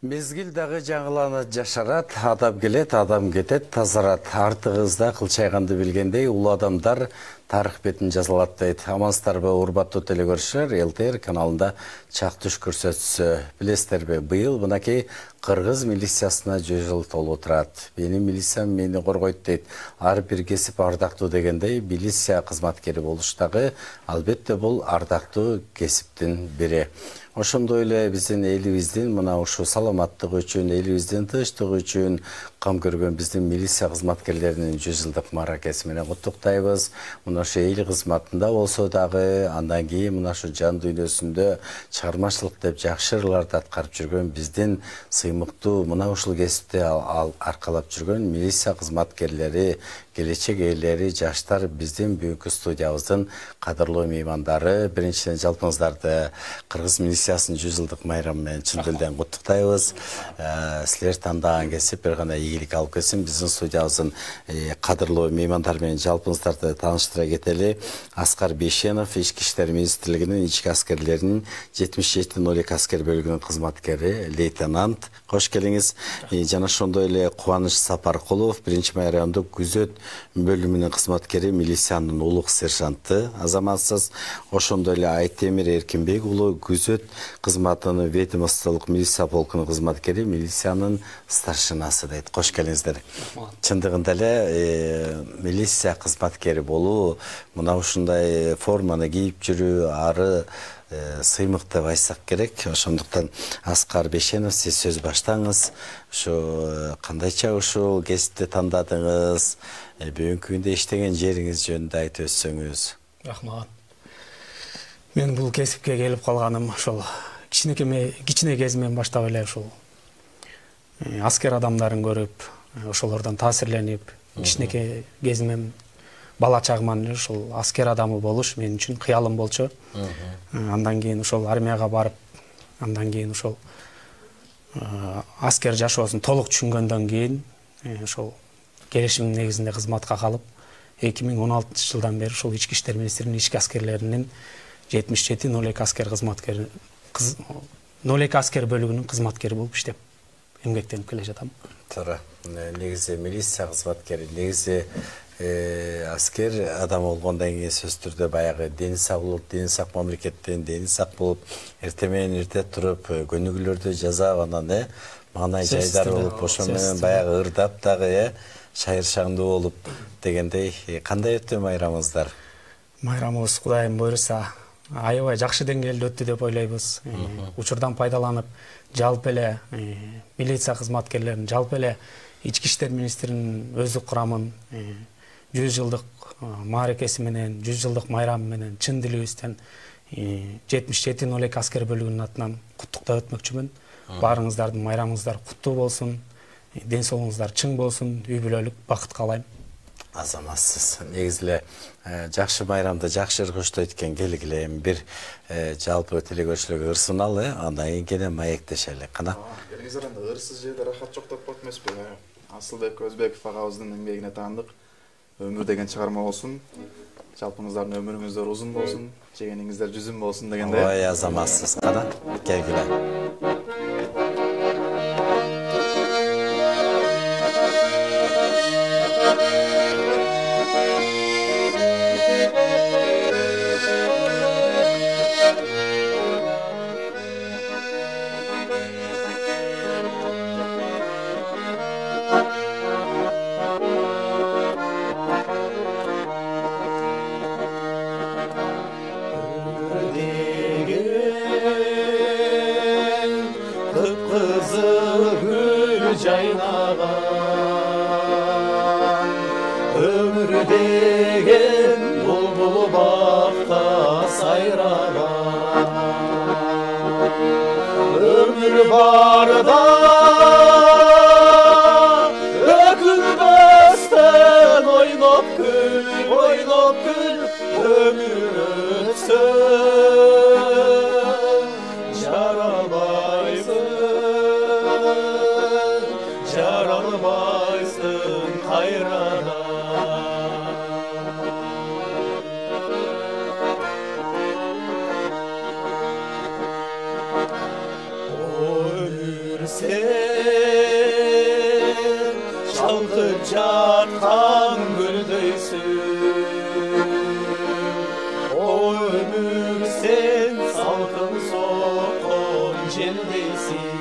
Мезгил дагы жаңыланат жашарат, адам келет, адам кетет, тазарат. Артыгызда кылчайганды билгендей, улуу адамдар тарых бетин жазалат дейт. Амансыздарбы, урматтуу телекөрүүчүлөр, ЛТР каналында чак түш көрсөтүүсү. Билесиздерби, быйыл мынакей кыргыз милициясына 100 жыл толуп турат. Менин милициям мени коргойт дейт. Ар бир кесип ардактуу дегендей, милиция кызматкери болуш дагы албетте бул ардактуу кесиптин бири. Ошондой эле биздин элибиздин мына ушу саламаттыгы үчүн, элибиздин тынчтыгы үчүн кам көргөн биздин милиция кызматкерлеринин 100 жылдык мааракеси менен куттуктайбыз. Мына ушу эл кызматында болсо дагы, андан кийин мына ушу жан дүйнөсүндө чыгармачылык деп жакшы ырларды аткарып жүргөн биздин сыймыктуу мына ушул кесипти аркалап жүргөн милиция кызматкерлери, келечек ээлери, жаштар биздин бүгүнкү студиябыздын кадырлуу меймандары. Биринчиден жалпыңыздарды кыргыз милициясынын 100 жылдык майрамы менен чын дилден куттуктайбыз. Силер тандаган кесип бир гана ийгилик алып келсин. Биздин студиябыздын кадырлуу меймандары менен жалпыңыздарды тааныштыра кетели. Аскар Бейшенов, Ички иштер министрлигинин ички аскерлеринин 7702 аскер бөлүгүнүн кызматкери, лейтенант. Кош келиңиз. Жана ошондой эле Кубаныч Сапаркулов, 1-май райондук күзөт бөлүмүнүн кызматкери, милициянын улук сержанты, азаматсыз. Ошондой эле Айтемир Эркинбек уулу, күзөт кызматынын ведомстволук милиция полкунун кызматкери, милициянын старшинасы дейт. Кош келиңиздер. Чындыгында эле милиция кызматкери болуу, мына ушундай форманы кийип жүрүү, ары сыймык деп айтсак керек. Ошондуктан Аскар Бейшенов, сиз сөз баштаңыз. Ушу кандайча ушул кесипти тандадыңыз? Бүгүнкү күндө иштеген жериңиз жөнүндө айтып өтсөңүз. Рахмат. Мен бул кесипке келип калганым ошол кичине кезимден баштап эле ушул аскер адамдарын көрүп, ошолордон таасирленип, кичинекей кезимден бала чагыман ушул аскер адамы болуш мен үчүн кыялым болчу. Андан кийин ошол армияга барып, андан кийин ошол аскер жашоосун толук түшүнгөндөн кийин ошол келишимдин негизинде кызматка калып, 2016-жылдан бери ошол ички иштер министрлигинин ички аскерлеринин 7702 аскер кызматкери 02 аскер бөлүгүнүн кызматкери болуп иштеп эмгектенип келе жатам. Туура. Негизи милиция кызматкери, негизи аскер адам болгондон кийин сөзсүз түрдө баягы дени сак болуп, дени сак мамлекеттен дени сак болуп, эртең менен эрте туруп, көнүгүүлөрдү жасап, анан маанай жайдар болуп, ошо менен баягы ырдап дагы шайыршаңдуу болуп дегендей. Кандай өттү майрамыңыздар? Майрамыбыз Кудайым буйруса аябай жакшы деңгээлде өттү деп ойлойбуз. Учурдан пайдаланып, жалпы эле милиция кызматкерлеринин, жалпы эле ички иштер министринин өздүк курамын 100 жылдык мааракеси менен, 100 жылдык майрамы менен чын дилибизден 7702 аскер бөлүгүнүн атынан куттуктап өтмөкчүмүн. Баарыңыздардын майрамыңыздар куттуу болсун, ден соолугуңуздар чың болсун, үй бүлөлүк бакыт каалайм. Азаматсыз. Негизи эле жакшы майрамды жакшы ыргыштойт экен, келгиле бир жалпы телекөрүүчүлөргө ырсыналы, андан кийин кене маектешели. Кана. Келиңиздер, анда ырсыз жерде рахат жок деп коет эмеспи? Асылбек Өзбеков агабыздын эмгегине таандык. Өмүр деген чыгарма болсун. Жалпыңыздардын өмүрүңүздөр узун болсун, жегениңиздер жүзүм болсун дегенде. Ой, азаматсыз. Кана. Келгиле. Ömür деген bulbul bakta sayragan. Ömür barda ökülmezden oynop gül, ömür ötsün jaralmaysın hayrana. жатқан гүлдейсің. О өмір сен салқын соққан желдейсің.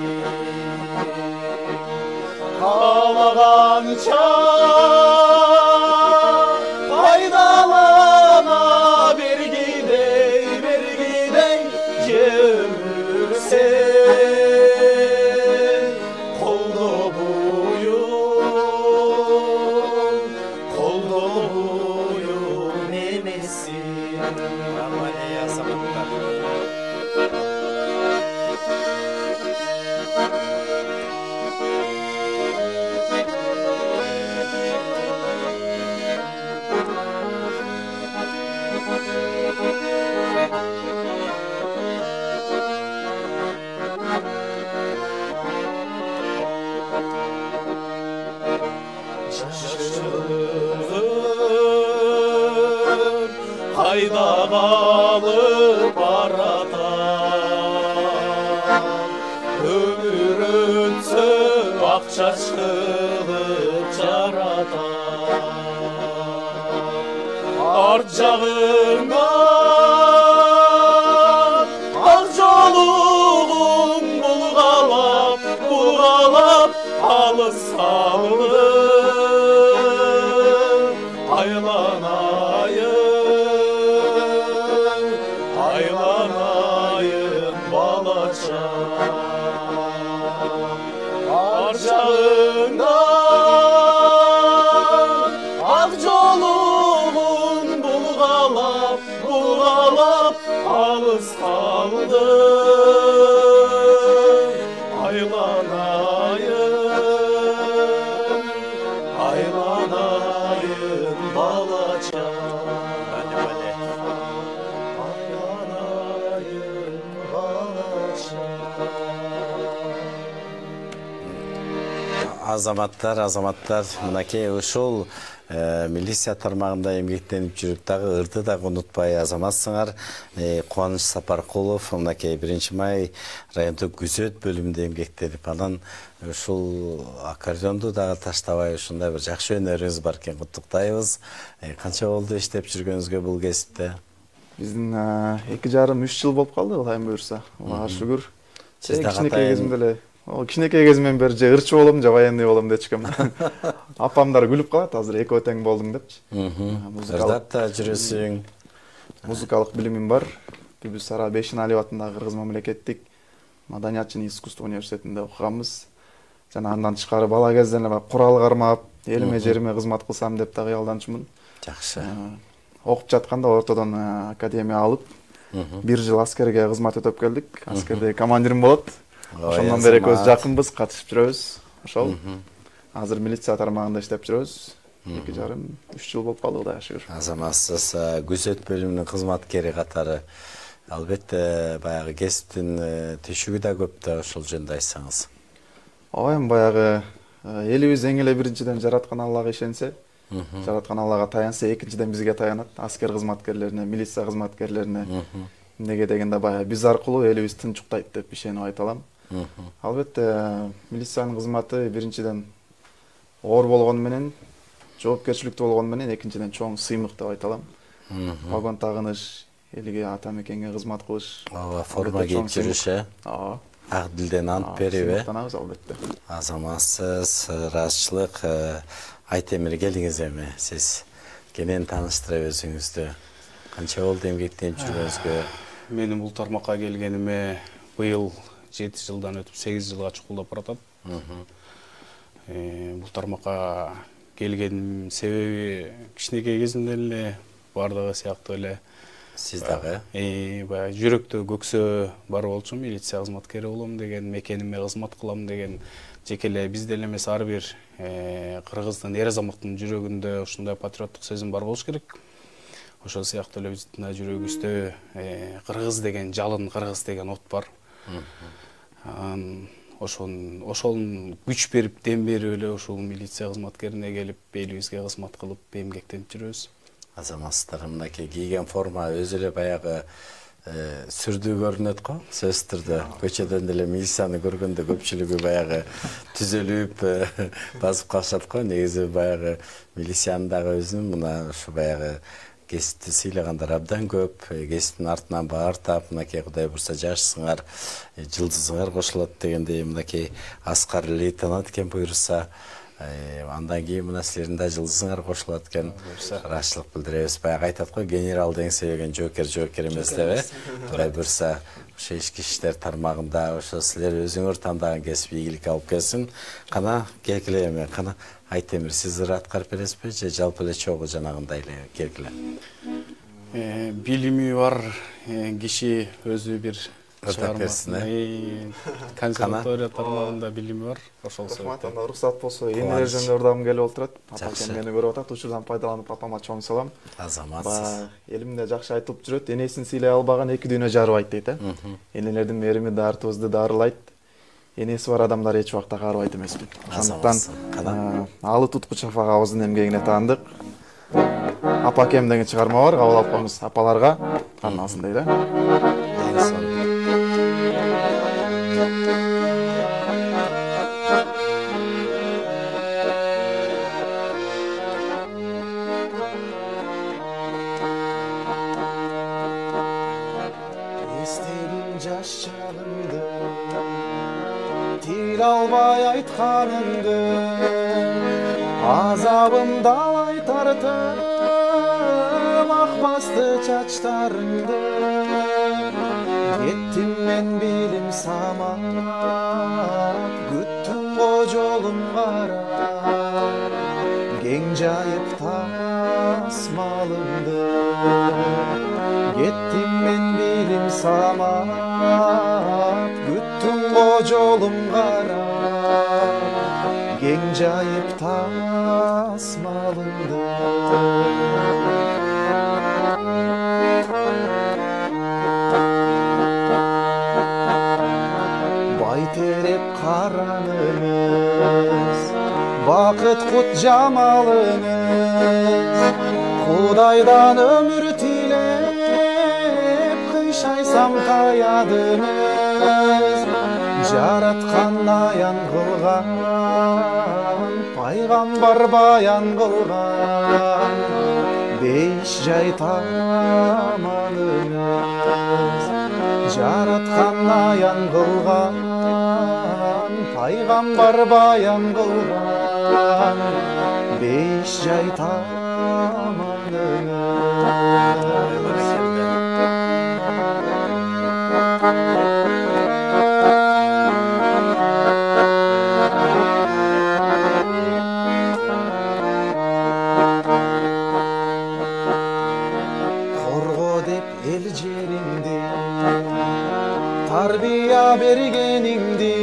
Қалағанша пайдалана бергідей, өмір сен қолды бойым емессің. Қайда қалып баратам, өмір өтсін ақша шығып жаратам. Арт жағыңнан ақ жолығым бұлғалап алыс салды. Айланайын балаша, ар жағыңнан ақ жолығын бұлғалап алыс қалды. Айланайын балаша. Азаматтар, мынакей ушул милиция тармагында эмгектенип жүрүп дагы ырды дагы унутпай азаматсыңар. Кубаныч Сапаркулов мынакей 1-май райондук күзөт бөлүмүндө эмгектенип, анан ушул аккордеонду дагы таштабай ушундай бир жакшы өнөрүңүз бар экен, куттуктайбыз. Канча болду иштеп жүргөнүзгө бул кесипте? Биздин 2,5-3 жыл болуп калды, Аллахым буйрса. Аллага шүгүр. Кичинекей кезимде эле кичинекей кезимден бери же ырчы болом, же военный болом дечкем. Апамдар күлүп калат, азыр экөө тең болдуң депчи. Ырдап да жүрөсүң. Музыкалык билимим бар. Бүбүс Сара Бешин Алиев атындагы Кыргыз мамлекеттик маданият жана искусство университетинде окуганбыз. Жана андан тышкары бала кезден эле курал кармап, элиме жериме кызмат кылсам деп да кыялданчумун. Жакшы. Окуп жатканда ортодон академия алып, 1 жыл аскерге кызмат өтөп келдик. Аскерде командирим болот. Ошондон бери экөөбүз жакынбыз, катышып жүрөбүз. Ошол. Азыр милиция тармагында иштеп жүрөбүз. 2,5-3 жыл болуп калды, Кудайга шүгүр. Азаматсыз күзөт бөлүмүнүн кызматкери катары албетте баягы кесиптин түйшүгү да көп да, ошол жөнүндө айтсаңыз. Ооба, эми баягы элибиз эң эле биринчиден жараткан Аллага ишенсе, жараткан Аллага таянса, экинчиден бизге таянат. Аскер кызматкерлерине, милиция кызматкерлерине. Эмнеге дегенде баягы биз аркылуу элибиз тынчуктайт деп ишенип айта алам. Албетте милициянын кызматы биринчиден оор болгону менен, жоопкерчиликтүү болгону менен, экинчиден чоң сыймык деп айта алам. Погон тагыныш, элге ата мекенге кызмат кылыш. Ооба, форма кийип жүрүш, Ооба. Ак дилден ант берип, Сыймыктанабыз албетте. Азаматсыз, ыраазчылык. Айтемир, келиңиз эми. Сиз кенен тааныштырып өзүңүздү. Канча болду эмгектенип жүргөнүзгө? Менин бул тармакка келгениме быйыл 7 жылдан өтүп 8 жылга чукулдап баратат. Бул тармакка келгеним себеби кичинекей кезимден эле бардыгы сыяктуу эле Сиз дагы? Баягы жүрөктө көксөө бар болчу, милиция кызматкери болом деген, мекениме кызмат кылам деген, жеке эле бизде эле эмес ар бир кыргыздын эр азаматтын жүрөгүндө ушундай патриоттук сезим бар болуш керек. Ошол сыяктуу эле биздин жүрөгүбүздө кыргыз деген жалын, кыргыз деген от бар. Ошол күч берип, дем берип эле ушул милиция кызматкерине келип, элибизге кызмат кылып, эмгектенип жүрөбүз. Азаматсыздар, мынакей кийген форма өзү эле баягы сүрдүү көрүнөт го. Сөзсүз түрдө көчөдөн деле милицияны көргөндө көпчүлүгү баягы түзөлүп басып калышат го. Негизи баягы милициянын дагы өзүнүн мына ушу баягы кесипти сыйлагандар абдан көп. Кесиптин артынан баар таап, мынакей Кудай бурса жашсыңар, жылдызыңар кошулат дегендей, мынакей Аскар лейтенант экен буйруса, андан кийин мына силердин да жылдызыңар кошулат экен. Ыраазычылык билдиребиз. Баягы айтат го, генерал деген себеген жоокер эмес деп. Кудай бурса ошо ички иштер тармагында ошо силер өзүңөр тандаган кесип ийгилик алып келсин. Кана келгиле эми, кана Айтемир, сиз ыр аткарып бересизби же жалпы эле чогуу жанагындай эле келгиле? Билими бар киши өзү бир берсин, консерватория тармагында билими бар, ошол себептен. Анда уруксат болсо энелер жөнүндө ырдагым келип отурат. Апакем мени көрүп атат, учурдан пайдаланып апама чоң салам. Азаматсыз. Элимде жакшы айтылып жүрөт, энесин сыйлай албаган эки дүйнө жарыбайт дейт, Энелердин мээрими дартыбызды дарылайт. Энеси бар адамдар эч убакта каарыбайт эмеспи. Ошондуктан алы туткуч Шафак эмгегине таандык. Апакем деген чыгарма бар, кабыл алып коюңуз апаларга карналсын дейт, албай айтканыңды, азабымды алай тартып, акбасты чачтарыңды. Кеттим мен билим самат, күттүм го жолум карап, кең жайып тасмалымды. Кеттим мен билим самат, күттүм го жолум карап, кең жайып тасмалымды. Байтерек караныңыз, бакыт кут жамалыңыз, Кудайдан өмүр тилеп, кыйшайсам таядыңыз. Жараткан аян кылган, пайгамбар баян кылган, бейиш жай таманыңыз. Жараткан аян кылган, пайгамбар баян кылган, бейиш жай таманыңыз. Тарбия бергениңди,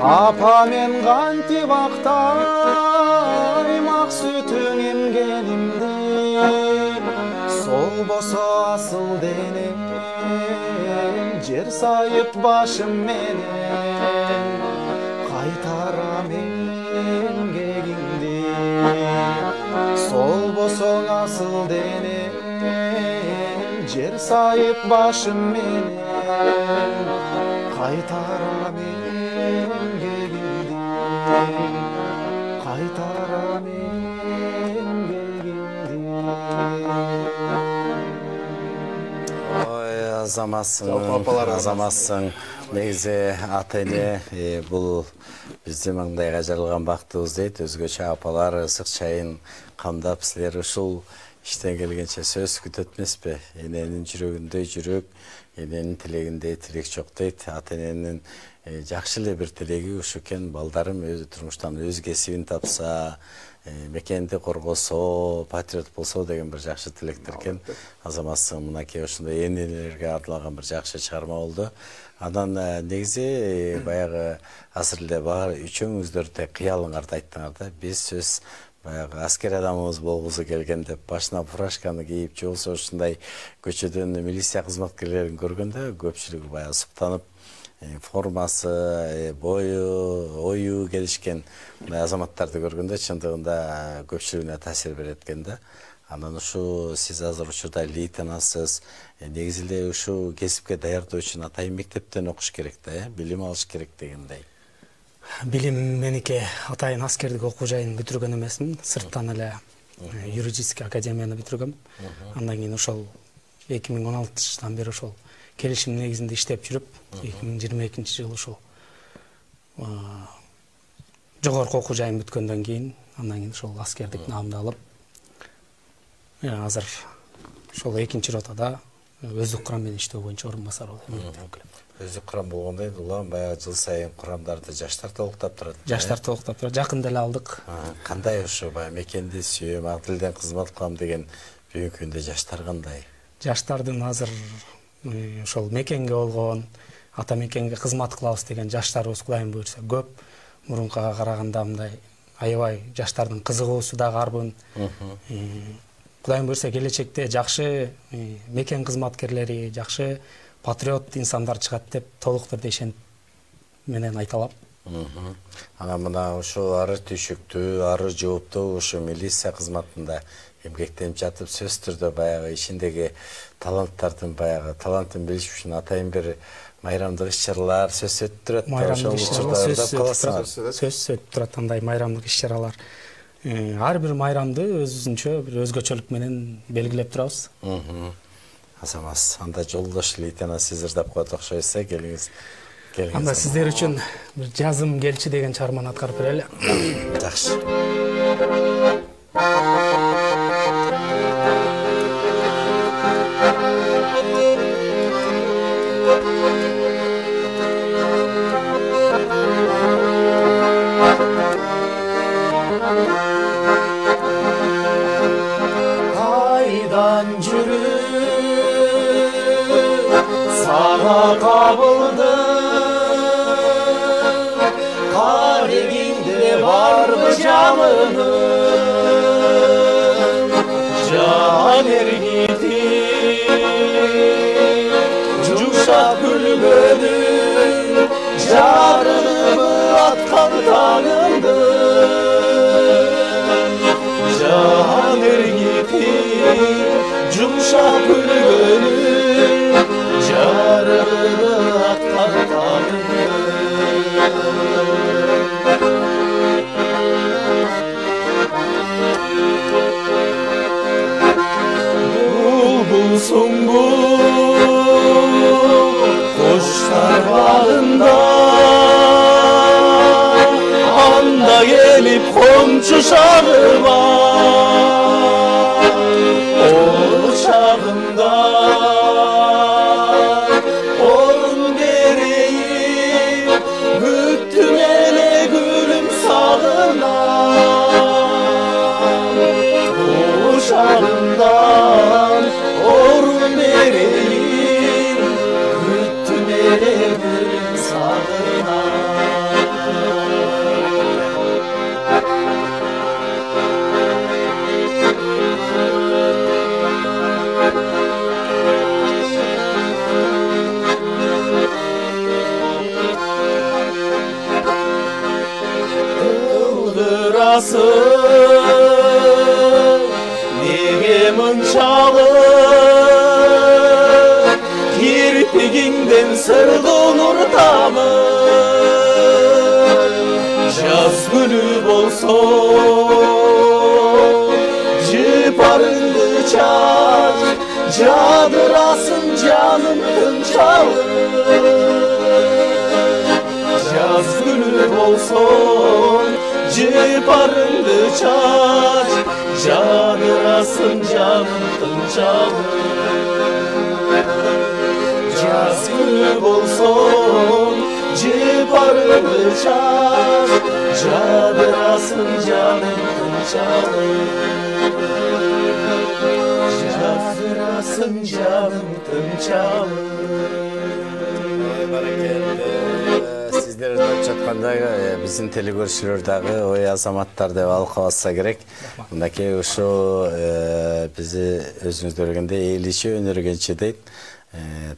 апа мен кантип актайм ак сүтүң эмгенимди. Солбосо асыл денем, жер сайып башым менен, кайтарам эмгегиңди. Солбосоң асыл денем, жер сайып башым менен, кайтарам эмгегимди, кайтарам эмгегимди. Ой, азаматсың. Негизи ата эне бул биздин маңдайга жаралган бактыбыз дейт. Өзгөчө апалар ысык чайын камдап силер ушул иштен келгенче сөз күтөт эмеспи? Эненин жүрөгүндөй жүрөк, эненин тилегиндей тилек жок дейт. Ата эненин жакшы эле бир тилеги ушу экен, балдарым өзү турмуштан өз кесибин тапса, мекенди коргосо, патриот болсо деген бир жакшы тилектер экен. Азаматсың, мынакей ошондой энелерге арналган бир жакшы чыгарма болду. Анан негизи баягы азыр эле бар үчөөңүздөр да кыялыңарды айттыңар да. Биз сөз баягы аскер адамыбыз болгусу келген деп башына фуражканы кийип, же болбосо ушундай көчөдөн милиция кызматкерлерин көргөндө көпчүлүгү баягы суктанып, формасы, бою, ою келишкен азаматтарды көргөндө чындыгында көпчүлүгүнө таасир берет экен да. Анан ушу сиз азыр учурда лейтенантсыз. Негизинде ушу кесипке даярдоо үчүн атайын мектептен окуш керек да, билим алыш керек дегендей. Билим меники атайын аскердик окуу жайын бүтүргөн эмесмин. Сырттан эле юридический академияны бүтүргөм. Андан кийин ошол 2016-жан бери ошол келишим негизинде иштеп жүрүп, 2022-жылы ошол жогорку окуу жайын бүткөндөн кийин, андан кийин ошол аскердик наамды алып, азыр ошол 2-ротада өздүк курам менен иштөө боюнча орун басар болуп. Өздүк курам болгондо эми улам баягы жыл сайын курамдарды жаштар толуктап турат. Жаштар толуктап турат. Жакында эле алдык. Кандай ушу баягы мекенди сүйөм, ак тилден кызмат кылам деген бүгүнкү күндө жаштар кандай? Жаштардын азыр ошол мекенге болгон, ата мекенге кызмат кылабыз деген жаштарыбыз Кудайым буйрса көп. Мурункуга караганда мындай аябай жаштардын кызыгуусу дагы арбын. Кудайым буйрса келечекте жакшы мекен кызматкерлери, жакшы патриот инсандар чыгат деп толук түрдө ишенип менен айта алам. Анан мына ошо ары түйшүктүү, ары жооптуу ошо милиция кызматында эмгектенип жатып, сөзсүз түрдө баягы ишиндеги таланттардын баягы талантын билиш үчүн атайын бир майрамдык иш-чаралар сөз өтүп турат. Майрамдык иш-чаралар сөз өтүп турат, андай майрамдык иш-чаралар. Ар бир майрамды өзүнчө бир өзгөчөлүк менен белгилеп турабыз. Азамат, анда жолдош лейтенант сиз ырдап коет окшойсо, келиңиз. Анда сиздер үчүн бир жазым келчи деген чыгарманы аткарып берели. Жакшы. Кайдан жүрүп сага кабылды, карегиңде барбы жаным, жан эргити жумшак күлгөнүң, жарыгы аткан таңыңды, жан эргити жумшак күлгөнүң, жарыгы аткан таңыңды. Булсуңбу коштар багында, анда келип комчу шагыма, ол шагымда орун берейин, күттүм эле гүлүм сагына, ол шагымда орун берейин, күттүм эле гүлүм сагына. Неге мынчалык кирпигиңден сырдын уртамын, жаз күнү болсо жыпарыңды чач, жадырасын жаным тынчалык, жаз күнү болсо жыпарыңды чач, жадырасын жаным тынчалык, жаз күнү болсо жыпарыңды чач, жадырасын жаным тынчалык, жадырасын жаным тынчалык. Сиздер өтүп жаткандагы биздин телекөрүүчүлөр дагы ой азаматтар деп алып калса керек. Мынакей ушу бизи өзүңүз көргөндө эл иши өнөргөнчү дейт.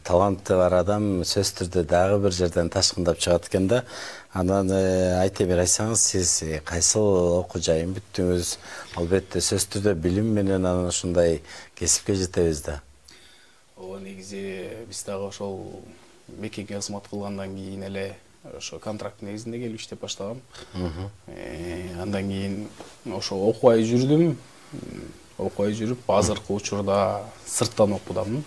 таланты бар адам сөз түрдө дагы бир жерден ташкындап чыгат экен да. Анан айта берсеңиз, сиз кайсыл окуу жайын бүттүңүз? Албетте сөз түрдө билим менен анан ушундай кесипке жетебиз да. Ооба, негизи биз дагы ошол мекенге кызмат кылгандан кийин эле ошо контракт негизинде келип иштеп баштагам. Андан кийин ошо окубай жүрдүм. Окубай жүрүп, азыркы учурда сырттан окудамын.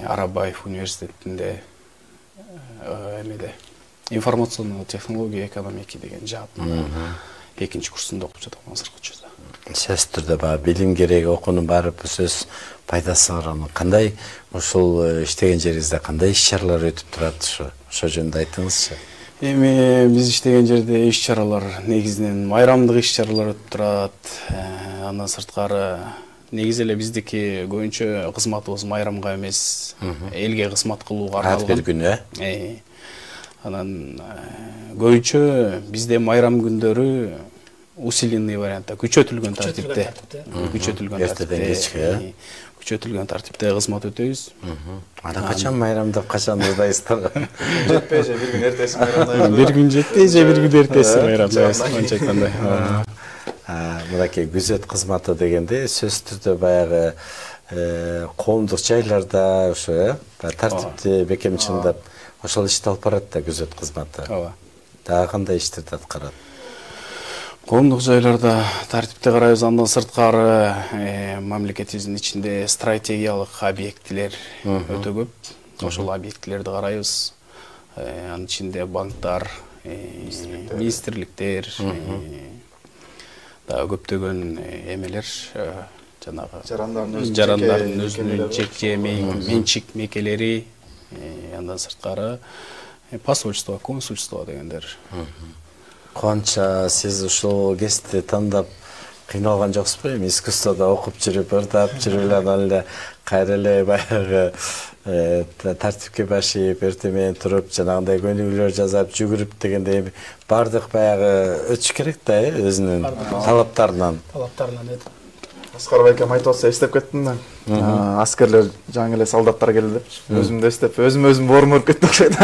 Арабаев университетинде эмеде информационный технология экономики деген жаатын экинчи курсунда окуп жатам азыркы учурда. Сөз түрдө баягы билим керек, окуунун баары сөз пайдасы бар. Анан кандай ушул иштеген жериңизде кандай иш-чаралар өтүп турат? Ошо жөнүндө айтыңызчы. Эми биз иштеген жерде иш-чаралар негизинен майрамдык иш-чаралар өтүп турат. Андан сырткары негизи эле биздики көбүнчө кызматыбыз майрамга эмес, элге кызмат кылууга арналган. Ар бир күнү, Анан көбүнчө бизде майрам күндөрү усиленный вариантта, күчөтүлгөн тартипте, күчөтүлгөн тартипте кызмат өтөбүз. Ана качан майрамдап, качан ырдайсыздар? Жетпей же бир күн эртеси майрамдайбыз. Бир күн жетпей же бир күн эртеси майрамдайбыз. Анча айткандай. Мынакей күзөт кызматы дегенде сөз түрдө баягы коомдук жайларда ошо тартипти бекем чындап ошол ишти алып барат да күзөт кызматы. Ооба. Дагы кандай иштерди аткарат? Коомдук жайларда тартипти карайбыз, андан сырткары мамлекетибиздин ичинде стратегиялык объектилер өтө көп. Ошол объектилерди карайбыз. Анын ичинде банктар, министрликтер, дагы көптөгөн эмелер, жанагы жарандардын өзүнүн жеке менчик мекелери, андан сырткары посольство, консульство дегендер. Канча сиз ушул кесипти тандап кыйналган жоксузбу? Эми искусствода окуп жүрүп, ырдап жүрүп эле анан эле кайра эле баягы тартипке башып, эртең туруп, жанагындай көнүгүүлөр жазап, жүгүрүп дегендей бардык баягы өтүш керек да, өзүнүн талаптарынан. Аскар байкем айтып атса эстеп кеттим да. Аскерлер жаңы эле солдаттар келди деп. Өзүмдү эстеп, өзүм боорморуп кетти окшойт.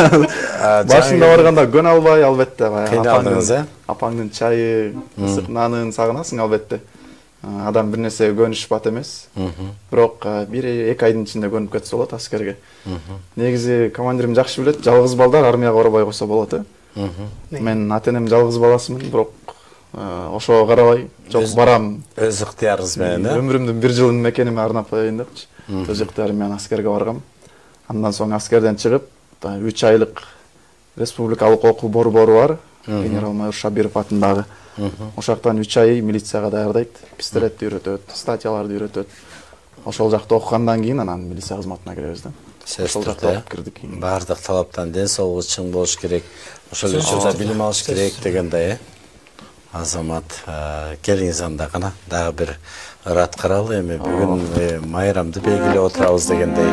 Башында барганда көн албай, албетте баягы апаңдын чайы, ысык нанын сагынасың албетте. Адам бир нерсе көнүшүп эмес. Бирок 1-2 айдын ичинде көнүп кетсе болот аскерге. Негизи командирим жакшы билет, жалгыз балдар армияга барбай койсо болот. Мен ата-энем жалгыз баласымын, бирок ошого карабай жок барам. Өз ыктыярыңыз менен, Өмүрүмдүн 1 жылын мекениме арнап коеюн депчи. Өз ыктыярым менен аскерге баргам. Андан соң аскерден чыгып, 3 айлык республикалык окуу борбору бар. Генерал-майор Шабиров атындагы. Ошактан 3 ай милицияга даярдайт, пистолетти үйрөтөт, статьяларды үйрөтөт. Ошол жакта окугандан кийин анан милиция кызматына киребиз да. Ошол жакта кирдик. Бардык талаптан ден соолугу чың болуш керек. Ошол учурда билим алыш керек дегендей, Азамат, келиңиз анда гана дагы бир ырат каралы. Эми бүгүн майрамды белгилеп отурабыз дегендей.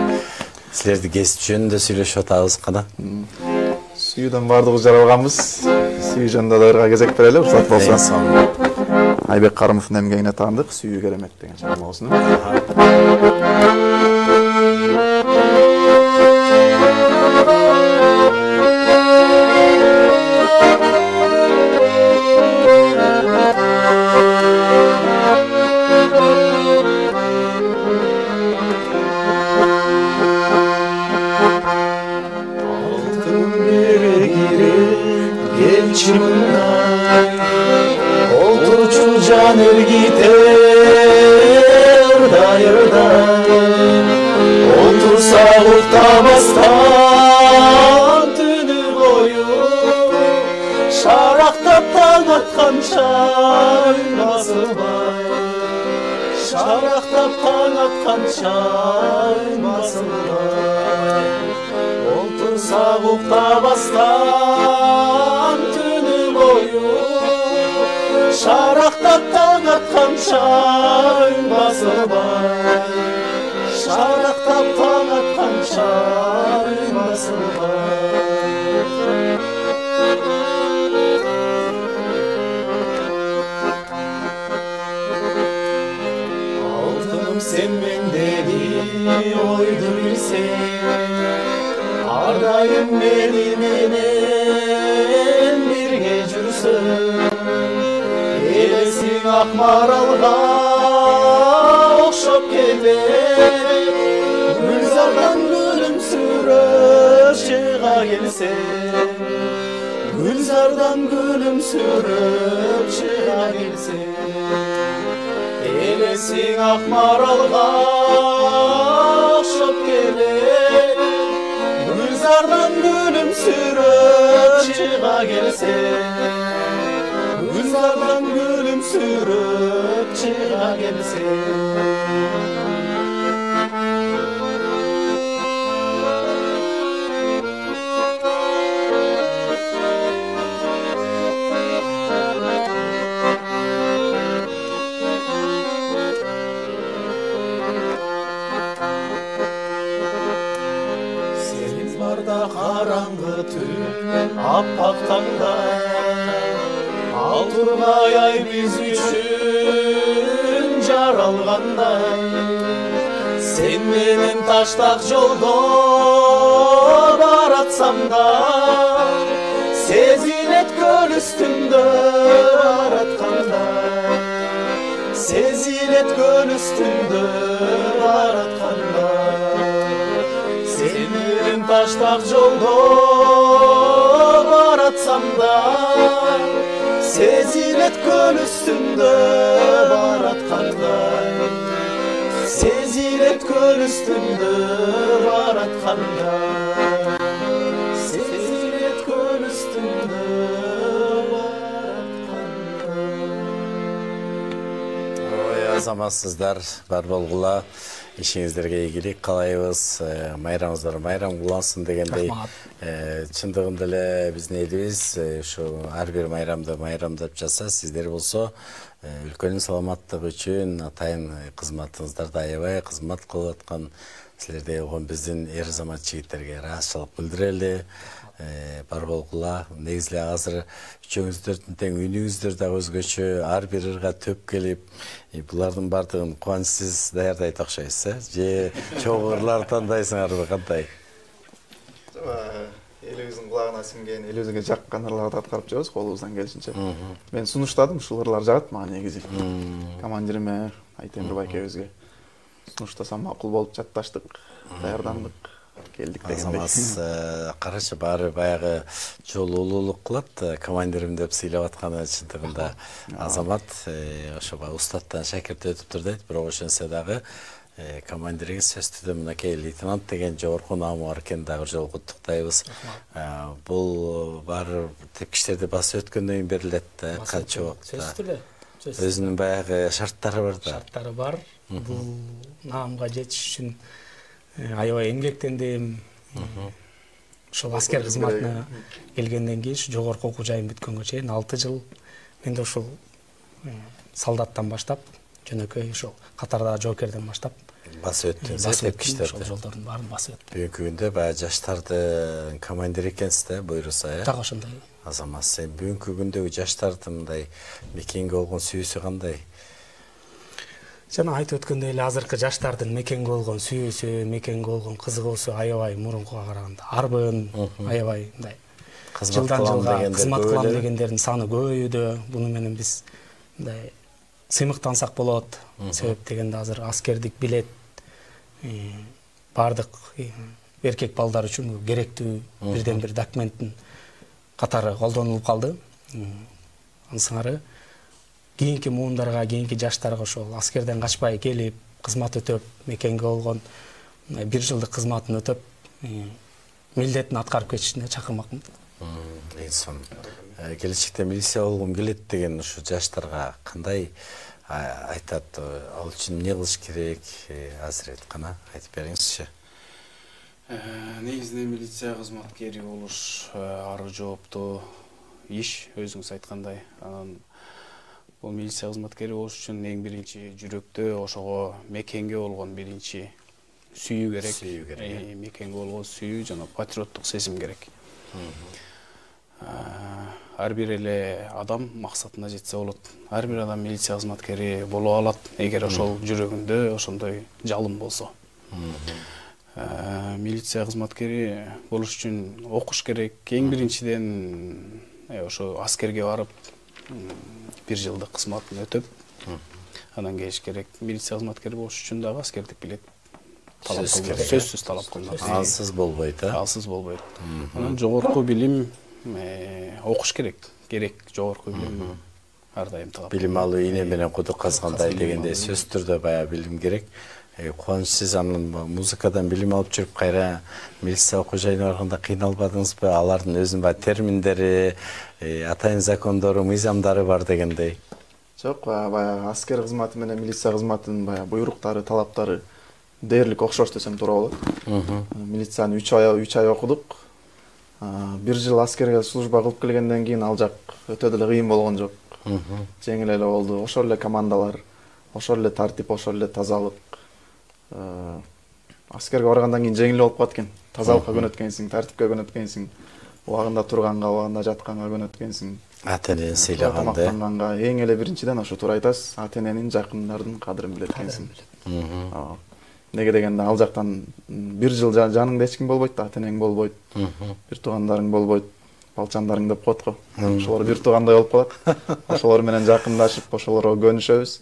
Силерди кесип жөнүндө сүйлөшүп атабыз кана. Сүйүүдөн бардыгыбыз жаралганбыз. Сүйүү жөнүндө да ырга кезек берели, уруксат болсо. Айбек Карымовдун эмгегине таандык, сүйүү керемет деген чыгарма болсун. Oltuçu canır gider dayırday, otursa uğtabastan tünü boyu, şaraktap taң atkan çayması var. Şaraktap taң atkan çayması var. Otursa uğtabastan tünü boyu, şaraktap taң atkan çayması var. Şaraktap taң atkan çayması var. Altınım sen mendeki oydu bir gelsin, ardayım menimenen birge жүрсün. Elesin Akmaralga okşop keter, Gülzardan gülümsürüp çığa gelsin, Gülzardan gülümsürüp çığa gelsin. Elesin Akmaralga okşop keter, Gülzardan gülümsürüp çığa gelsin, Gülzardan gülümsürüp çığa gelsin. Senin barda karanğı tün, appak tangda, Altırmay ay biz üçün jaralganday. Sen menen taştak jolda baratsam da, sezilet göl üstünde baratkanday, sezilet göl üstünde baratkanday. Sen menen taştak jolda baratsam da, sezilet göl üstünde baratkanday, sezilet göl üstünde baratkanday, sezilet göl üstünde baratkanday. Ой, азаматсыздар, бар болгула. Ишиңиздерге ийгилик каалайбыз. Майрамыңыздар майрам улансын дегендей. Чындыгында эле биздин элибиз ушу ар бир майрамды майрамдап жатса, сиздер болсо өлкөнүн саламаттыгы үчүн атайын кызматыңыздарда аябай кызмат кылып аткан силердей болгон биздин эр азамат жигиттерге ыраазычылык билдирели. Бар болгула. Негизи эле азыр үчөөңүздөрдүн тең үнүңүздөр да өзгөчө, ар бир ырга төп келип, булардын бардыгын кубанычсыз даярдайт окшойсуз, же чогуу ырлар тандайсыңарбы, кандай? Элибиздин кулагына сиңген, элибизге жаккан ырларды аткарып жүрөбүз колубуздан келишинче. Мен сунуштадым, ушул ырлар жагат мага негизи. Командириме, Айтемир байкебизге сунуштасам макул болуп жатташтык, даярдандык. Азамат карачы баары баягы жолу улуулук кылат, командирим деп сыйлап атканы чындыгында Азамат ошо устаттан шакирт өтүптүр дейт, бирок ошентсе дагы командириңиз сөзсүз мынакей лейтенант деген жогорку наамы бар экен, дагы жолу куттуктайбыз. Бул баары тепкичтерди басып өткөндөн кийин берилет да, канча убакытта. Сөзсүз түрдө. Өзүнүн баягы шарттары бар да. Шарттары бар. Бул наамга жетиш үчүн аябай эмгектендим. Ошол аскер кызматына келгенден кийин жогорку окуу жайым бүткөнгө чейин 6 жыл менде ушул солдаттан баштап, жөнөкөй ушул катардагы жоокерден баштап басып өттүңүз, тепкичтерди. Ошол жолдордун баарын басып өттүм. Бүгүнкү күндө баягы жаштардын командири экенсиз да, буйруса, Так ошондой. Азамат, сен бүгүнкү күндөгү жаштардын мындай мекенге болгон сүйүүсү кандай? Жана айтып өткөндөй эле азыркы жаштардын мекенге болгон сүйүүсү, мекенге болгон кызыгуусу аябай мурункуга караганда арбын, аябай мындай жылдан жылга кызмат кылам дегендердин саны көбөйүүдө. Буну менен биз мындай сыймыктансак болот. Себеп дегенде азыр аскердик билет бардык эркек балдар үчүн керектүү бирден бир документтин катары колдонулуп калды. Ансыңары кийинки муундарга, кийинки жаштарга ошол аскерден качпай келип, кызмат өтөп, мекенге болгон 1 жылдык кызматын өтөп, милдетин аткарып кетишине чакырмакмын. Инсон. Келечекте милиция болгум келет деген ушу жаштарга кандай айтат, ал үчүн эмне кылыш керек? Азыр айткана айтып бериңизчи. Негизинен милиция кызматкери болуш ары жооптуу иш, өзүңүз айткандай. Анан бул милиция кызматкери болуш үчүн эң биринчи жүрөктө ошого мекенге болгон биринчи сүйүү керек. Мекенге болгон сүйүү жана патриоттук сезим керек. Ар бир эле адам максатына жетсе болот. Ар бир адам милиция кызматкери боло алат, эгер ошол жүрөгүндө ошондой жалын болсо. Милиция кызматкери болуш үчүн окуш керек. Эң биринчиден ошо аскерге барып 1 жылдык кызматын өтөп, анан келиш керек. Милиция кызматкери болуш үчүн дагы аскердик билет талап кылынат. Сөзсүз талап кылынат. Алсыз болбойт, Алсыз болбойт. Анан жогорку билим окуш керек. Жогорку билим ар дайым талап. Билим алуу ийне менен кудук казгандай дегенде сөзсүз түрдө баягы билим керек. Кубаныч, сиз анын музыкадан билим алып жүрүп кайра милиция окуу жайына барганда кыйналбадыңызбы? Алардын өзүнүн баягы терминдери, атайын закондору, мыйзамдары бар дегендей. Жок, баягы аскер кызматы менен милиция кызматынын баягы буйруктары, талаптары дээрлик окшош десем туура болот. Милицияны 3 ай окудук. 1 жыл аскерге служба кылып келгенден кийин ал жак өтө деле кыйын болгон жок. Жеңил эле болду. Ошол эле командалар, ошол эле тартип, ошол эле тазалык. Аскерге баргандан кийин жеңил болуп калат экен. Тазалыкка көнөткөнсүң, тартипке көнөткөнсүң, убагында турганга, убагында жатканга көнөткөнсүң. Ата-энени сыйлаганда. Тамактанганга эң эле биринчиден ошо туура айтасыз, ата-эненин, жакындардын кадырын билет экенсиң. Неге дегенде ал жактан 1 жыл жаныңда эч ким болбойт, ата-энең болбойт, бир туугандарың болбойт, балчандарың деп коет го. Ошолор бир туугандай болуп калат. Ошолор менен жакындашып, ошолорго көнүшөбүз.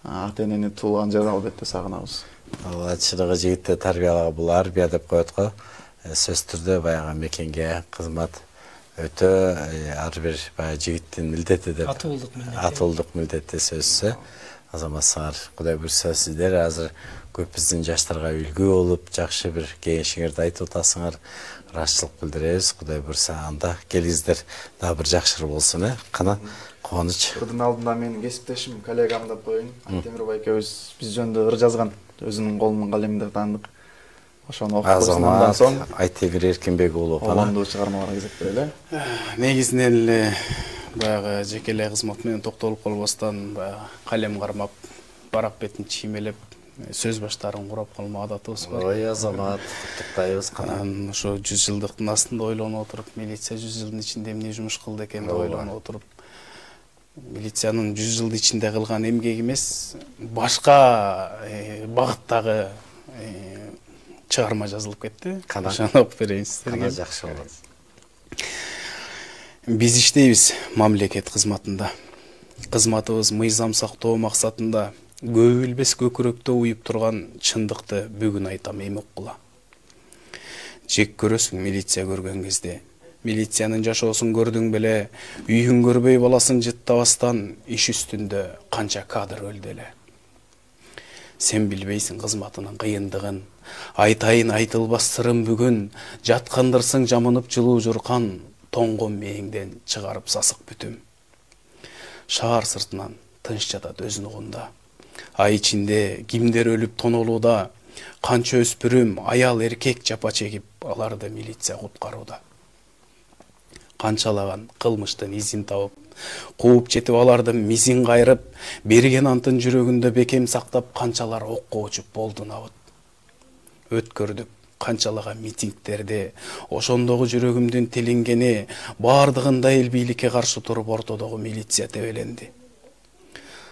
Ата-энени туулган жерде албетте сагынабыз. Ал ачылыгы жигитти тарбиялага бул арбия деп коет го. Сөзсүз түрдө баягы мекенге кызмат өтө ар бир баягы жигиттин милдети деп. Атуулдук милдети сөзсүз. Азаматсыңар, Кудай буйрса сиздер азыр көп биздин жаштарга үлгү болуп, жакшы бир кеңешиңерди айтып атасыңар. Ырашчылык билдиребиз. Кудай буйрса анда келиңиздер дагы бир жакшырып болсун, Кана Кубаныч. Бурдун алдында менин кесиптешим, коллегам деп коеюн. Темирбай экөөбүз биз жөнүндө ыр жазган. Өзүнүн колунун калеминде таандык. Ошону окуп андан соң Айтемир Эркинбек уулу Колондуу чыгармаларга кезек берели. Негизинен эле баягы жекелей кызмат менен токтолуп калбастан баягы калем кармап, барак бетин чиймелеп, сөз баштарын курап калма адатыбыз бар. Ой, Азамат, куттуктайбыз. Анан ошо 100 жылдыктын астында ойлонуп отуруп, милиция 100 жылдын ичинде эмне жумуш кылды экен деп ойлонуп отуруп, милициянын 100 жылдын ичинде кылган эмгеги эмес, башка багыттагы чыгарма жазылып кетти. Ошону окуп берейин сиздерге. Жакшы болот. Биз иштейбиз мамлекет кызматында. Кызматыбыз мыйзам сактоо максатында көбү билбес көкүрөктө уюп турган чындыкты бүгүн айтам эми уккула. Жек көрөсүң милиция көргөн кезде. Милициянын жашоосун көрдүң беле, үйүн көрбөй баласын жыттабастан иш үстүндө канча кадр өлдү эле. Сен билбейсиң кызматынын кыйындыгын, айтайын айтылбас сырын бүгүн, жаткандырсың жамынып жылуу журкан, тоңгон мээңден чыгарып сасык бүтүм. Шаар сыртынан тынч жатат өзүн угунда. Ай ичинде кимдер өлүп тонолууда, канча өспүрүм, аял эркек жапа чегип, аларды милиция куткарууда. Канчалаган кылмыштын изин табып, кууп жетип алардын мизин кайрып, берген антын жүрөгүндө бекем сактап, канчалар окко учуп болду набыт. Өткөрдүк канчалаган митингдерди, ошондогу жүрөгүмдүн тилингени, бардыгында эл бийликке каршы туруп ортодогу милиция тебеленди.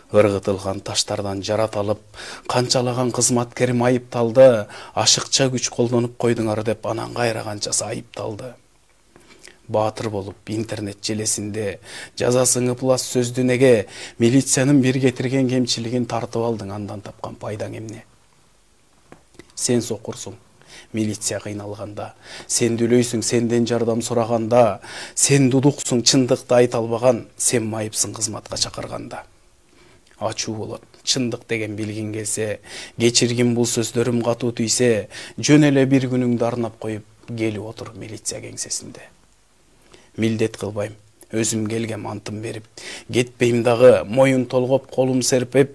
Ыргытылган таштардан жараталып, канчалаган кызматкерим айыпталды, ашыкча күч колдонуп койдуңар деп анан кайра канчасы айыпталды. Баатыр болуп интернет желесинде жазасын ыплас сөздү неге, милициянын бир кетирген кемчилигин тартып алдың, андан тапкан пайдаң эмне? Сен сокурсуң, милиция кыйналганда, сен дүлөйсүң сенден жардам сураганда, сен дудуксуң чындыкты айта албаган, сен майыпсың кызматка чакырганда. Ачуу болот, чындык деген билгин келсе, кечиргин бул сөздөрүм катуу тийсе, жөн эле бир күнүңдү арнап коюп, келип отур милиция кеңсесинде. Милдет кылбайм, өзүм келгем антын берип, кетпейм дагы, моюн толгоп, колум серпип,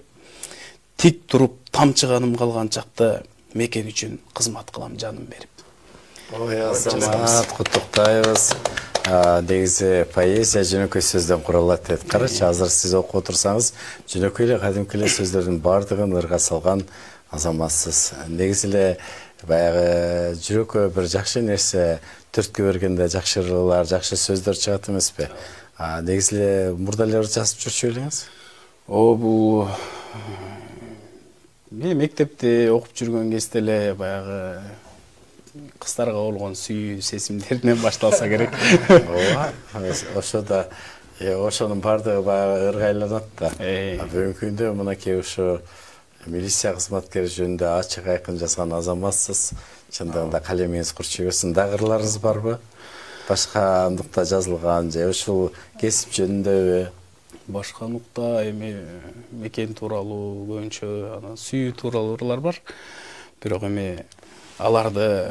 тик туруп, тамчыганым калган чакты, мекен үчүн кызмат кылам жаным берип. Ой, Азамат, куттуктайбыз. Негизи поэзия жөнөкөй сөздөн куралат дейт. Карачы, азыр сиз окуп отурсаңыз, жөнөкөй эле кадимки эле сөздөрдүн бардыгын ырга салган азаматсыз. Негизи эле баягы жүрөккө бир жакшы нерсе төрткө бергенде жакшы ырлар, жакшы сөздөр чыгат эмеспи? Негизи эле мурда эле жазып жүрчү белеңиз? Бул мектепте окуп жүргөн кезде эле баягы кыздарга болгон сүйүү сезимдеринен башталса керек. Ооба, ошо да ошонун баардыгы баягы ыргайланат да. Бүгүнкү күндө мынакей ошо милиция кызматкери жөнүндө ачык айкын жазган азаматсыз. Чындыгында калемиңиз курчубасын дагырларыңыз барбы? Башка нукта жазылган же ушул кесип жөнүндөбү? Башка нукта эми мекен тууралуу, көбүнчө анан сүйүү тууралуу ырлар бар. Бирок эми аларды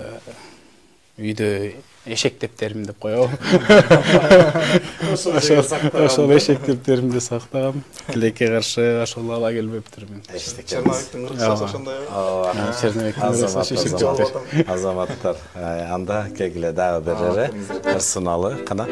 үйдө эшектептерим деп коебу. Ошол эшектептеримди сактагам. Тилекке каршы ошол ала келбептирмин. Черновиктин ырыкчасы ошондой. Черновиктин азаматтар. Анда кегиле дагы берери. Персоналы кана.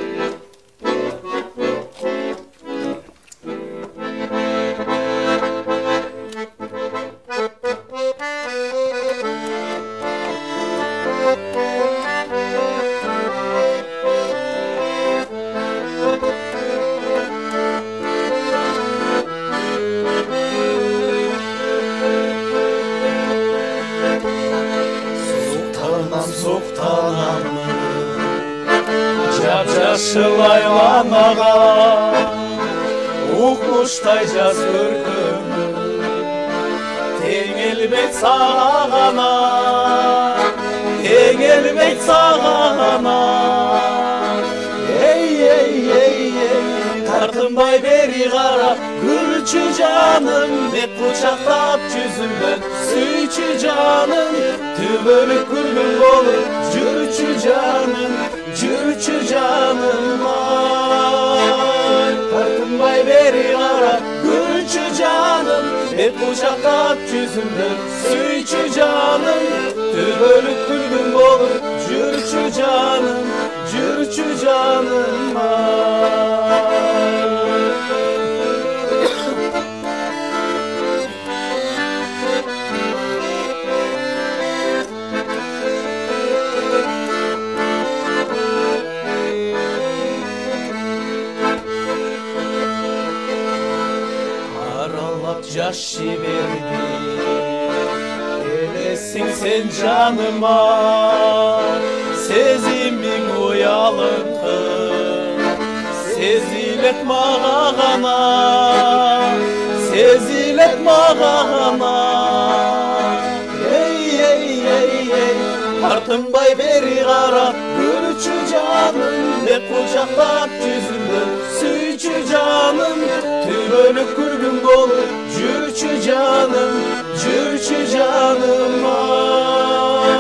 Жашыл айланаға укмуштай жаз көркөмү тең элбейт сага гана, тең элбейт сага гана. Тартынбай бери кара гүлчү жаным, бет кучактап жүзүмдөн сүйчү жаным, түбөлүк күлгүн болуп жүрчү жаным, жүрчү жаным ай. Тартынбай бери кара гүлчү жаным, бет кучактап жүзүмдөн сүйчү жаным, түбөлүк күлгүн болуп жүрчү жаным, жүрчү жаным ай. Жаш жиберди элесиң сен жаныма, сезимиң уялыңкы сезилет мага гана, сезилет мага гана. Тартынбай бери кара гүлчү жаным, бет кучактап жүзүмдөн сүйчү жаным, түбөлүк күлгүн болуп жүрчү жаным, жүрчү жаным ай.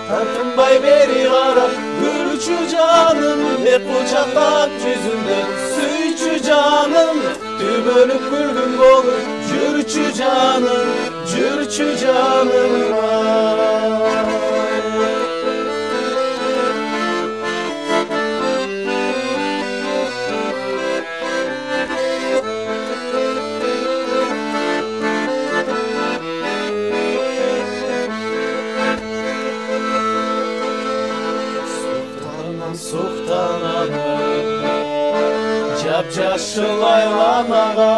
Тартынбай бери кара гүлчү жаным, бет кучактап жүзүмдөн сүйчү жаным, түбөлүк күлгүн болуп жүрчү жаным, жүрчү жаным ай. Жап-жашыл айланага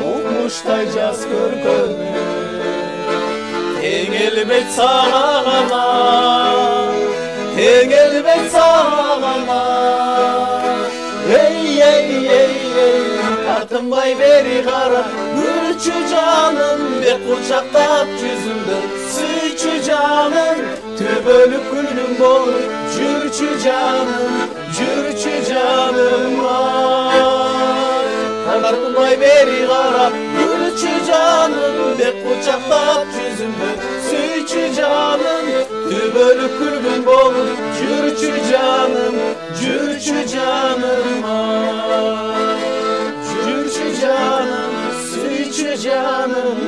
укмуштай жаз көркөмү тең элбейт сага гана, тең элбейт сага гана. Тартынбай бери кара гүлчү жаным, бет кучактап жүзүмдөн сүйчү жаным, түбөлүк күлгүн болуп жүрчү жаным, жүрчү жаным ай. Тартынбай бери кара гүлчү жаным, бет кучактап жүзүмдөн сүйчү жаным, түбөлүк күлгүн болуп жүрчү жаным, жүрчү жаным ай. Жүрчү жаным, сүйчү жаным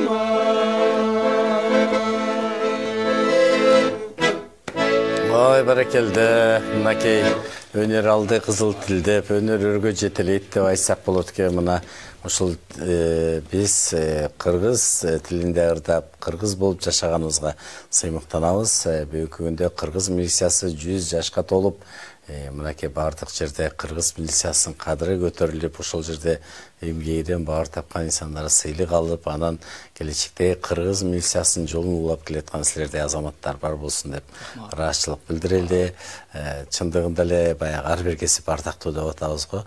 Ой, баракелде, мынакей өнөр алды кызыл тилдеп, өнөр өргө жетелейт деп айтсак болот экен. Мына ушул биз кыргыз тилинде ырдап, кыргыз болуп жашаганыбызга сыймыктанабыз. Бүгүнкү күндө кыргыз милициясы 100 жашка толуп, мынакей бардык жерде кыргыз милициясынын кадыры көтөрүлүп, ошол жерде эмгегиден баар тапкан инсандар сыйлык алып, анан келечекте кыргыз милициясынын жолун улап келаткан силердей азаматтар бар болсун деп ыраазычылык билдирели. Чындыгында эле баягы ар бир кесип ардактуу деп атабыз го.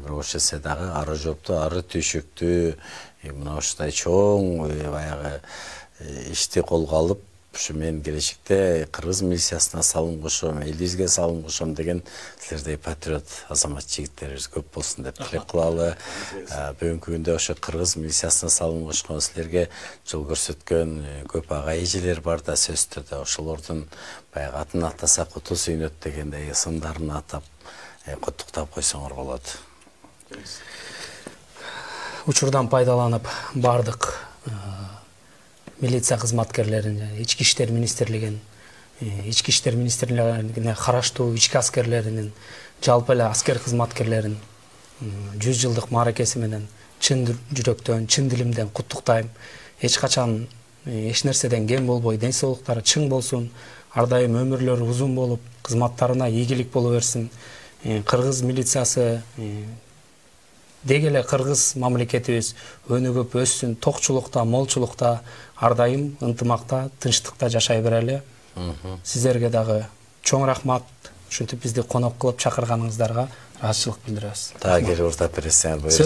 Бирок ошо эсе дагы ары жооптуу, ары түйшүктүү, мына ушундай чоң баягы ишти колго алып, ушу мен келечекте кыргыз милициясына салым кошом, элибизге салым кошом деген силердей патриот азамат жигиттерибиз көп болсун деп тилек кылалы. Бүгүнкү күндө ошо кыргыз милициясына салым кошкон, силерге жол көрсөткөн көп ага эжелер бар да, сөзсүз түрдө ошолордун баягы атын атасак уту сүйнөт дегендей ысымдарын атап куттуктап койсоңор болот. Учурдан пайдаланып бардык милиция кызматкерлерин, ички иштер министрлигине караштуу ички аскерлеринин, жалпы эле аскер кызматкерлерин 100 жылдык мааракеси менен чын жүрөктөн, чын дилимден куттуктайм. Эч качан эч нерседен кем болбой, ден соолуктары чың болсун, ар дайым өмүрлөрү узун болуп, кызматтарына ийгилик боло берсин. Кыргыз милициясы деги эле кыргыз мамлекетибиз өнүгүп өссүн, токчулукта, молчулукта, ар дайым ынтымакта, тынчтыкта жашай берели. Сиздерге дагы чоң рахмат. Ушинтип бизди конок кылып чакырганыңыздарга ыраазычылык билдиребиз. Дагы келип уртап бересиңер буюрса.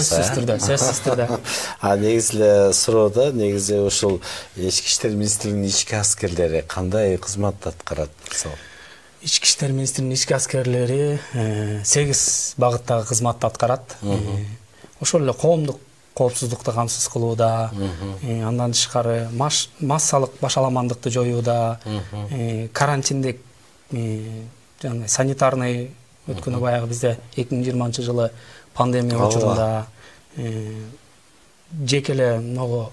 Сөзсүз түрдө. Негизи эле суроо негизи ушул ички иштер министрлигинин ички аскерлери кандай кызмат аткарат? Ички иштер министринин ички аскерлери 8 багыттагы кызматты аткарат. Ошол эле коомдук коопсуздукту камсыз кылууда, андан тышкары массалык башаламандыкты жоюуда, карантиндик жана санитарный өткөнү баягы бизде 2020-жылы пандемия учурунда жеке эле могу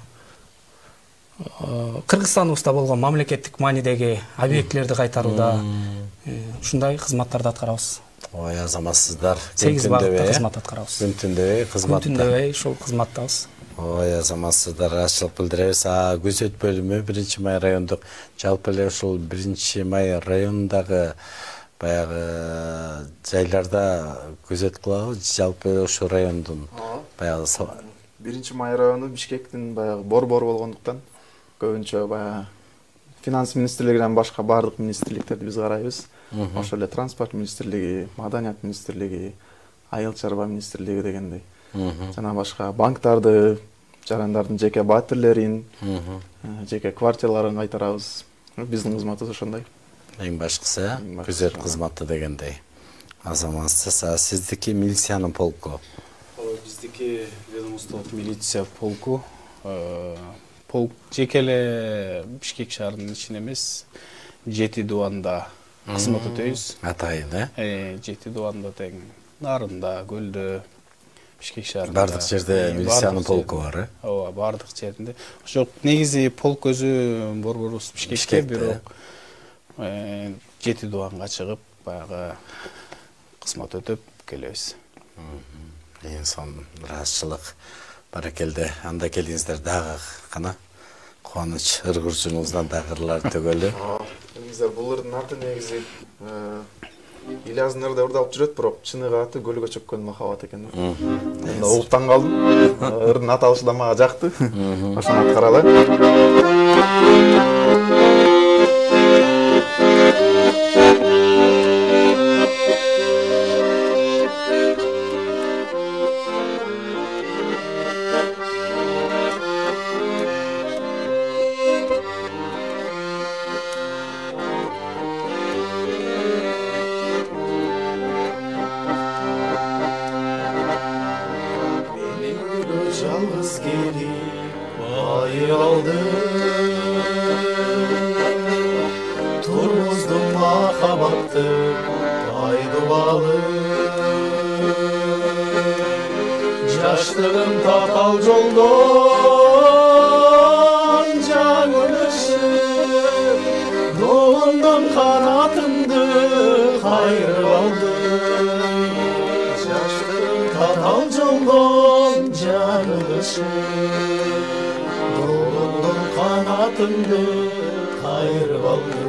Кыргызстаныбызда болгон мамлекеттик маанидеги объектилерди кайтарууда ушундай кызматтарды аткарабыз. Ой, азаматсыздар. 8 багытта кызмат аткарабыз. Күн-түндөбөй кызматта. Күн-түндөбөй ушул кызматтабыз. Ой, азаматсыздар, ыраазычылык билдиребиз. Күзөт бөлүмү 1-Май райондук, жалпы эле ушул 1-Май районундагы баягы жайларда күзөт кылабы, жалпы ошол райондун баягы 1-Май району Бишкектин баягы борбору болгондуктан көбүнчө баягы финанс министрлигинен башка бардык министрликтерди биз карайбыз. Ошол эле транспорт министрлиги, маданият министрлиги, айыл чарба министрлиги дегендей. Жана башка банктарды, жарандардын жеке батирлерин, жеке квартираларын кайтарабыз. Биздин кызматыбыз ошондой. Эң башкысы күзөт кызматы дегендей. Азаматсыз, сиздики милициянын полку. Биздики ведомстволук милиция полку. Полк жеке эле Бишкек шаарынын ичинде эмес, 7 дубанда кызмат өтөйбүз. Атайын, 7 дубанда тең Нарында, Көлдө, Бишкек шаарында. Бардык жерде милициянын полку бар, Ооба, бардык жеринде. Ошо негизи полк өзү борборубуз Бишкекте, бирок 7 дубанга чыгып, баягы кызмат өтөп келебиз. Эң сонун ыраазычылык. Баракелде, анда келиңиздер дагы кана кубаныч ыргырчуңуздан дагы ырлар төгөлү. Келиңиздер, бул ырдын аты негизи Ильяздын ырда ырдалып жүрөт, бирок чыныгы аты Көлгө чөккөн махабат экен. Мен угуп таң калдым. Ырдын аталышы да мага жакты. Ошону аткаралы. Жалғыз келіп айыралды, тұрмыздың махаббаты айдыбалы. Жаштығым татал жолдан жаңыл ішіп, доғымдан қанатымды қайырып алды. жаңылышым долондон канатымды кайрып алды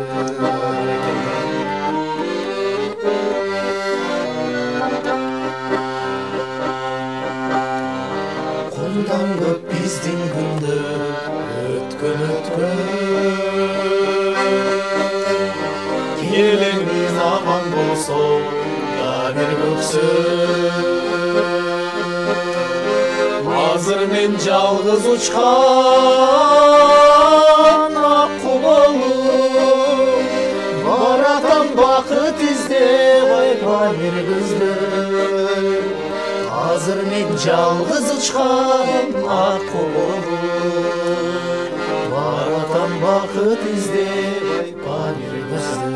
Kundan көп биздин күндө өткөн келеңиз аман болсо да бир көксө азыр мен жалгыз учкан акку болуп баратам бакыт издеп айга бир кызды Азыр мен жалгыз учкан акку болуп баратам бакыт издеп айга бир кызды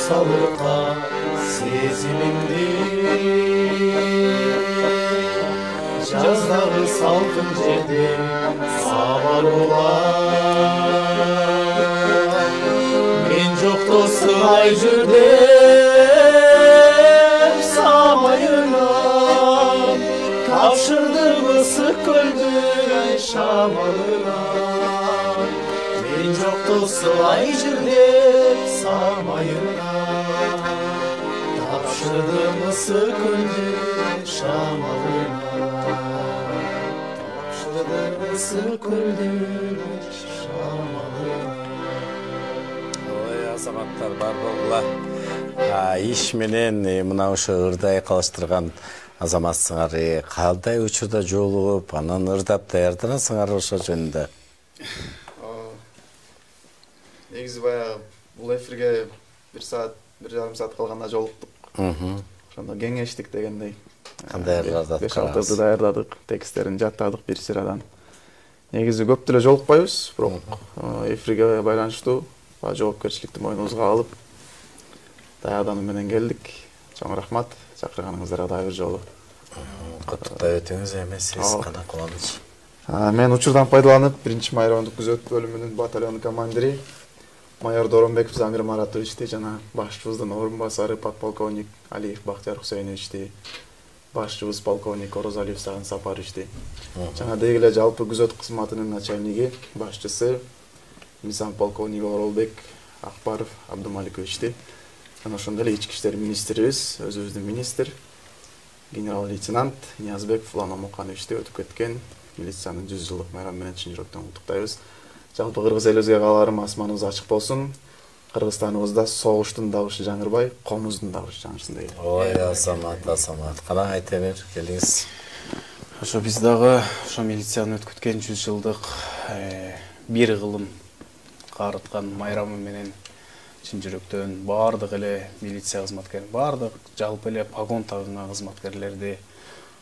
Salırqa sezimimdi Жаздағы салқын жерден сабар болар Мен жоқта сылай жүрдім самайынан Тапшырдым ысық көлдің шамалынан Мен жоқта сылай жүрдім самайынан Тапшырдым ысық көлдің шамалынан Ой, азаматтар бар болгула. Иш менен мына ошо ырдай калыштырган азаматсыңар. Кандай учурда жолугуп, анан ырдап даярданасыңар ошо жөнүндө? Негизи баягы бул эфирге 1 саат, 1,5 саат калганда жолуктук. Ошондо кеңештик дегендей. Кандай ырдадык? 5-6 даярдадык, тексттерин жаттадык бир сырадан. Негизи көп деле жолукпайбыз, бирок эфирге байланыштуу жоопкерчиликти мойнубузга алып даярдануу менен келдик. Чоң рахмат, чакырганыңыздарга дагы бир жолу. Куттуктап өтүңүз эмес, сиз кана кубаныч. Мен учурдан пайдаланып, 1-майрамдык күзөт бөлүмүнүн батальон командири майор Доронбеков Замир Маратовичти жана башчыбыздын орун басары подполковник Алиев Бактияр Хусейновичти, башчыбыз полковник Орозалиев Сагын Сапаровичти. Жаңадай эле жалпы күзөт кызматынын начальниги, башчысы мизан полковник Оролбек Акбаров Абдумаликовичти. Жана ошондой эле ички иштер министрибиз, өзүбүздүн министр генерал-лейтенант Ниязбеков Улан Омокановичти өтүп кеткен милициянын 100 жылдык майрамы менен чын жүрөктөн куттуктайбыз. Жалпы кыргыз элибизге кааларым асманыбыз ачык болсун. Кыргызстаныбызда согуштун дабышы жаңырбай, комуздун дабышы жаңырсын дейт. Ой, азамат. Кана айта бер, келиңиз. Ошо биз дагы ошо милициянын өтүп кеткен 100 жылдык бир кылым каарыткан майрамы менен чын жүрөктөн баардык эле милиция кызматкерлери, баардык жалпы эле погон тагынган кызматкерлерди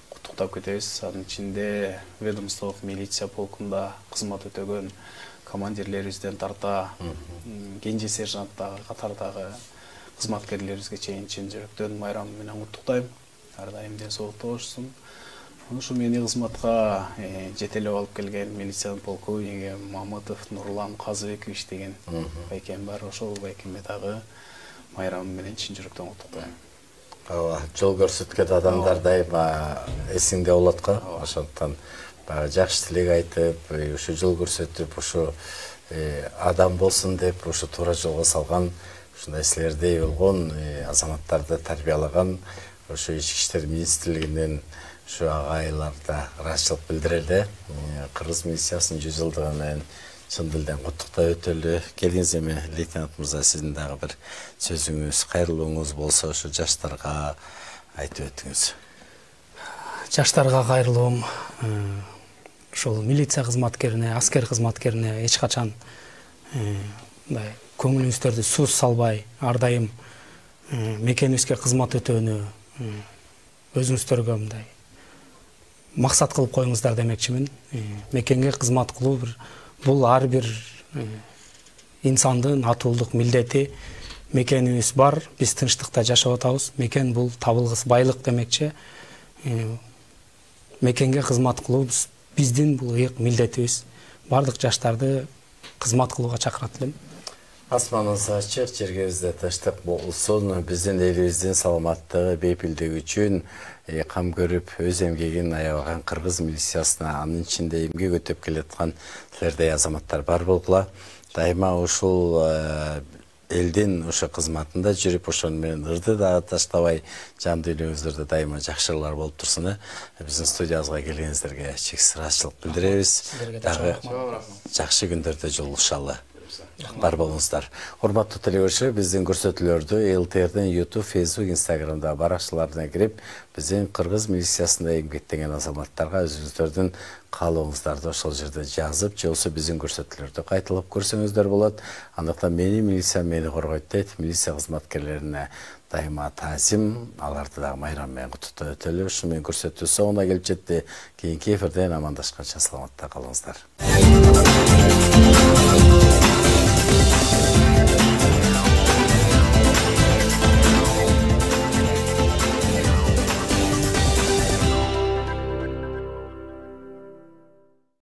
куттуктап кетебиз. Анын ичинде ведомстволук милиция полкунда кызмат өтөгөн командирлерибизден тарта кенже сержанттагы катардагы кызматкерлерибизге чейин чын жүрөктөн майрамы менен куттуктайм. Ар дайым ден соолукта болушсун. Ошо мени кызматка жетелеп алып келген милициянын полковниги Мамытов Нурлан Казыбекович деген байкем бар. Ошол байкемге дагы майрамы менен чын жүрөктөн куттуктайм. Ооба, жол көрсөткөн адамдар дайыма эсиңде болот го. Ошондон жакшы тилек айтып, ошо жол көрсөтүп, ошо адам болсун деп, ошо туура жолго салган, ушундай силердей болгон азаматтарды тарбиялаган, ошо ички иштер министрлигинен ошо агайларда ыраазычылык билдирели. Кыргыз милициясынын 100 жылдыгы менен чын дилден куттуктап өтөлү. Келиңиз эми лейтенант мырза, сиздин дагы бир сөзүңүз, кайрылууңуз болсо ошо жаштарга айтып өтүңүз. Жаштарга кайрылуум ошол милиция кызматкерине, аскер кызматкерине эч качан мындай көңүлүңүздөрдү сууз салбай, ар дайым мекенибизге кызмат өтөөнү өзүңүздөргө мындай максат кылып коюңуздар демекчимин. Мекенге кызмат кылуу бир Бул ар бир инсандын атуулдук милдети. Мекенибиз бар, биз тынчтыкта жашап атабыз. Мекен бул табылгыс байлык демекчи. Мекенге кызмат кылуу биздин бул ыйык милдетибиз. Бардык жаштарды кызмат кылууга чакырат элем. Асманыңыз ачык, жергебизде тынчтык болсун, биздин элибиздин саламаттыгы, бейпилдиги үчүн кам көрүп, өз эмгегин аябаган кыргыз милициясына, анын ичинде эмгек өтөп келаткан силердей азаматтар бар болгула. Дайыма ушул элдин ошо кызматында жүрүп, ошону менен ырды да таштабай, жан дүйнөңүздөрдө дайыма жакшылар болуп турсун. Биздин студиябызга келгениңиздерге чексиз ыраазычылык билдиребиз. Дагы жакшы күндөрдө жолугушалы. Бар болуңуздар. Урматтуу телекөрүүчүлөр, биздин көрсөтүүлөрдү ЛТРден YouTube, Facebook, Instagramда баракчыларына кирип, биздин кыргыз милициясында эмгектенген азаматтарга өзүңүздөрдүн каалооңуздарды ошол жерде жазып, же болбосо биздин көрсөтүүлөрдү кайталап көрсөңүздөр болот. Андыктан мени милиция мени коргойт дейт. Милиция кызматкерлерине дайыма таазим, аларды дагы майрам менен куттуктап өтөлү. Ушу менен көрсөтүү соңуна келип жетти. Кийинки эфирден амандашканча саламатта калыңыздар.